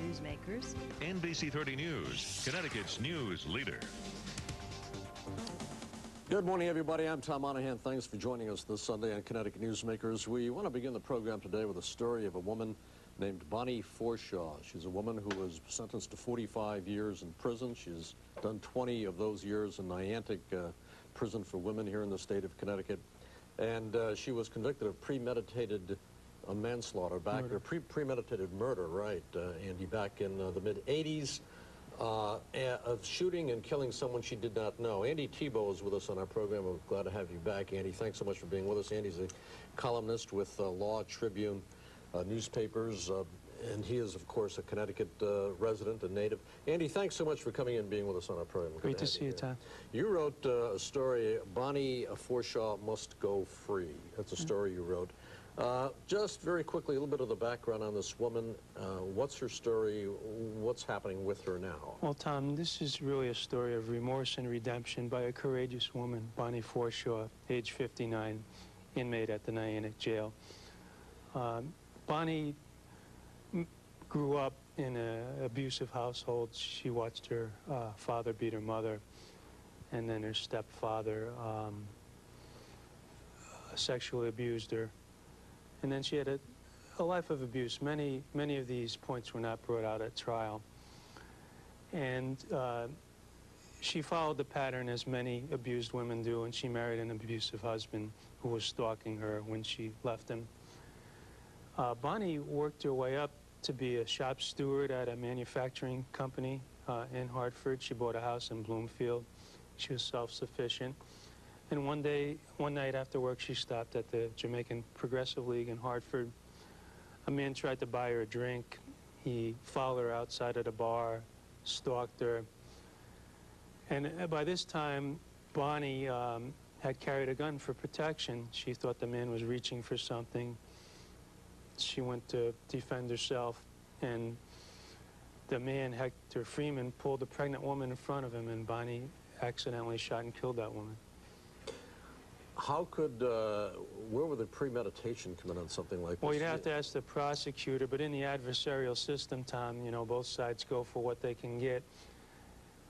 Newsmakers. NBC 30 News, Connecticut's news leader. Good morning, everybody. I'm Tom Monahan. Thanks for joining us this Sunday on Connecticut Newsmakers. We want to begin the program today with a story of a woman named Bonnie Foreshaw. She's a woman who was sentenced to 45 years in prison. She's done 20 of those years in Niantic prison for women here in the state of Connecticut. And she was convicted of premeditated manslaughter, premeditated murder, right, Andy, back in the mid-'80s. Of shooting and killing someone she did not know. Andy Tebow is with us on our program. We're glad to have you back, Andy. Thanks so much for being with us. Andy's a columnist with Law Tribune newspapers, and he is, of course, a Connecticut resident and native. Andy, thanks so much for coming in and being with us on our program. Great to see you, Tom. You wrote a story, Bonnie Foreshaw Must Go Free. That's a story you wrote. Just very quickly, a little bit of the background on this woman. What's her story? What's happening with her now? Well, Tom, this is really a story of remorse and redemption by a courageous woman, Bonnie Foreshaw, age 59, inmate at the Niantic jail. Bonnie grew up in an abusive household. She watched her father beat her mother, and then her stepfather sexually abused her. And then she had a life of abuse. Many of these points were not brought out at trial. And she followed the pattern as many abused women do, and she married an abusive husband who was stalking her when she left him. Bonnie worked her way up to be a shop steward at a manufacturing company in Hartford. She bought a house in Bloomfield. She was self-sufficient. And one night after work, she stopped at the Jamaican Progressive League in Hartford. A man tried to buy her a drink. He followed her outside of the bar, stalked her. And by this time, Bonnie had carried a gun for protection. She thought the man was reaching for something. She went to defend herself, and the man, Hector Freeman, pulled a pregnant woman in front of him, and Bonnie accidentally shot and killed that woman. How could, where would the premeditation come in on something like this? Well, you'd have to ask the prosecutor, but in the adversarial system, Tom, you know, both sides go for what they can get.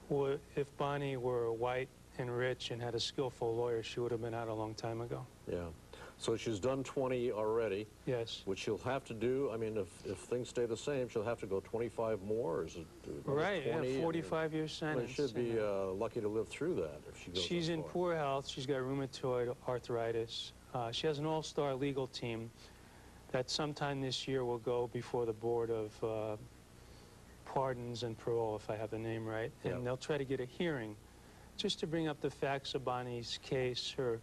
Well, if Bonnie were white and rich and had a skillful lawyer, she would have been out a long time ago. Yeah. So she's done 20 already. Yes. Which she'll have to do, I mean, if things stay the same, she'll have to go 25 more, or is it right, 20? Yeah, 45-year sentence. She should be lucky to live through that if she goes. She's in poor health. She's got rheumatoid arthritis. She has an all-star legal team that sometime this year will go before the Board of Pardons and Parole, if I have the name right, and they'll try to get a hearing just to bring up the facts of Bonnie's case, her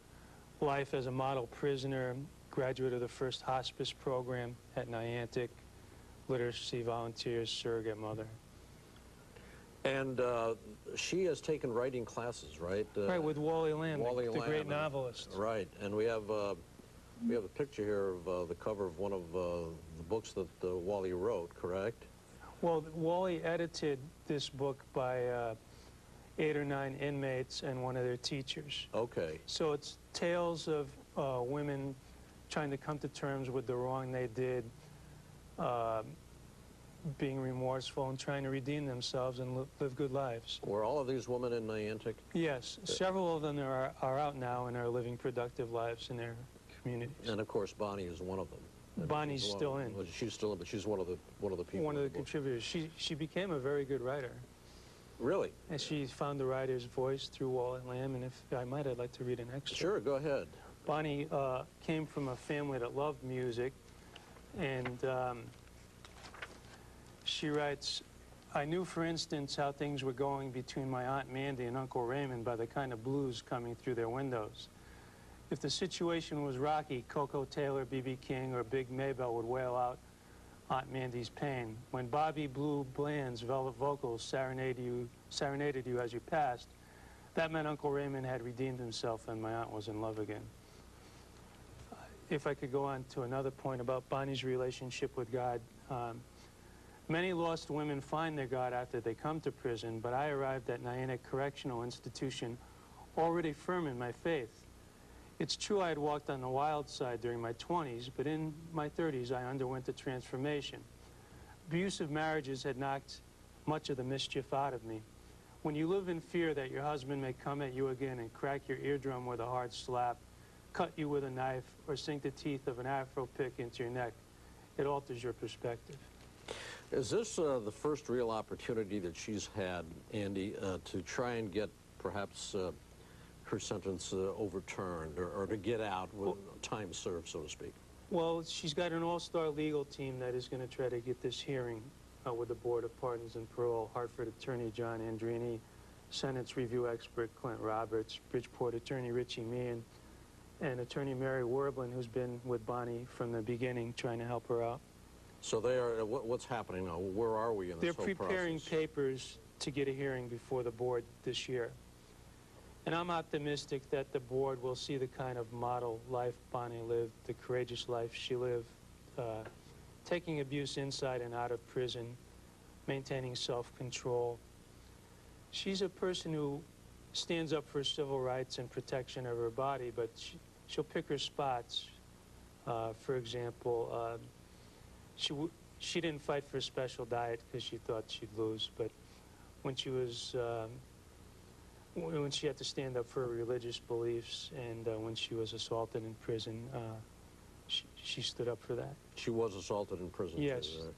life as a model prisoner, graduate of the first hospice program at Niantic, literacy volunteers, surrogate mother. And she has taken writing classes, right? Right, with Wally Lamb, the great novelist. Right, and we have a picture here of the cover of one of the books that Wally wrote, correct? Well, Wally edited this book by 8 or 9 inmates and one of their teachers. Okay. So it's tales of women trying to come to terms with the wrong they did, being remorseful and trying to redeem themselves and live good lives. Were all of these women in Niantic? Yes. Several of them are out now and are living productive lives in their communities. And of course, Bonnie is one of them. Bonnie's still in. Well, she's still in, but she's one of the people. One of the contributors. She became a very good writer. Really? And she found the writer's voice through Wally Lamb, and if I might, I'd like to read an excerpt. Sure, go ahead. Bonnie came from a family that loved music, and she writes, I knew, for instance, how things were going between my Aunt Mandy and Uncle Raymond by the kind of blues coming through their windows. If the situation was rocky, Coco Taylor, B.B. King, or Big Maybelle would wail out Aunt Mandy's pain. When Bobby Blue Bland's velvet vocals serenaded you as you passed, that meant Uncle Raymond had redeemed himself and my aunt was in love again. If I could go on to another point about Bonnie's relationship with God, many lost women find their God after they come to prison, but I arrived at Niantic Correctional Institution already firm in my faith. It's true I had walked on the wild side during my 20s, but in my 30s I underwent a transformation. abusive marriages had knocked much of the mischief out of me. When you live in fear that your husband may come at you again and crack your eardrum with a hard slap, cut you with a knife, or sink the teeth of an afro pick into your neck, it alters your perspective. Is this the first real opportunity that she's had, Andy, to try and get perhaps her sentence overturned or to get out with time served, so to speak? Well, she's got an all-star legal team that is going to try to get this hearing with the Board of Pardons and Parole, Hartford Attorney John Andrini, Senate's review expert Clint Roberts, Bridgeport Attorney Richie Meehan, and Attorney Mary Werblin, who's been with Bonnie from the beginning trying to help her out. So they are, what's happening now? Where are we in this whole process? They're preparing papers to get a hearing before the board this year. And I'm optimistic that the board will see the kind of model life Bonnie lived, the courageous life she lived, taking abuse inside and out of prison, maintaining self-control. She's a person who stands up for civil rights and protection of her body, but she'll pick her spots. For example, she didn't fight for a special diet because she thought she'd lose, but when she was when she had to stand up for her religious beliefs and when she was assaulted in prison, she stood up for that. She was assaulted in prison? Yes. Too, right?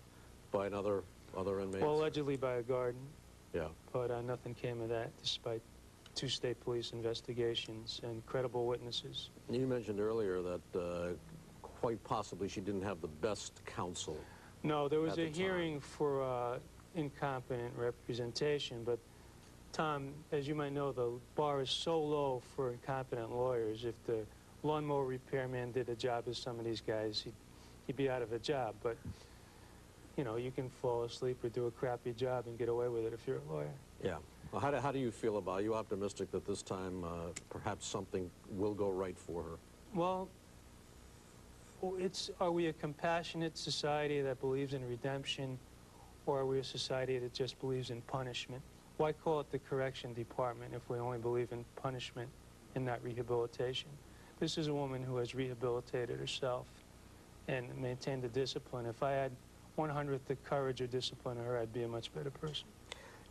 By another inmates? Well, allegedly by a guard. Yeah. But nothing came of that, despite 2 state police investigations and credible witnesses. You mentioned earlier that quite possibly she didn't have the best counsel. No, there was a hearing for incompetent representation, but Tom, as you might know, the bar is so low for incompetent lawyers. If the lawnmower repairman did a job as some of these guys, he'd be out of a job. But, you know, you can fall asleep or do a crappy job and get away with it if you're a lawyer. Yeah. Well, how do you feel about it? Are you optimistic that this time perhaps something will go right for her? Well, are we a compassionate society that believes in redemption, or are we a society that just believes in punishment? Why call it the correction department if we only believe in punishment and not rehabilitation? This is a woman who has rehabilitated herself and maintained the discipline. If I had 1/100th the courage or discipline of her, I'd be a much better person.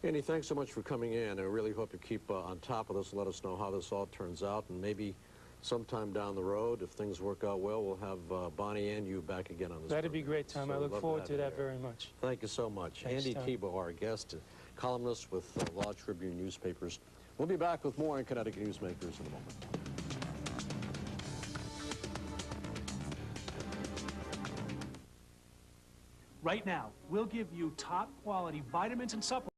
Andy, thanks so much for coming in. I really hope you keep on top of this. Let us know how this all turns out, and maybe sometime down the road, if things work out well, we'll have Bonnie and you back again on this That'd program. be great, Tom. So I look forward to that here. very much. Thank you so much. Thanks, Andy Tom. Tebow, our guest, columnist with Law Tribune newspapers. We'll be back with more in Connecticut Newsmakers in a moment. Right now, we'll give you top quality vitamins and supplements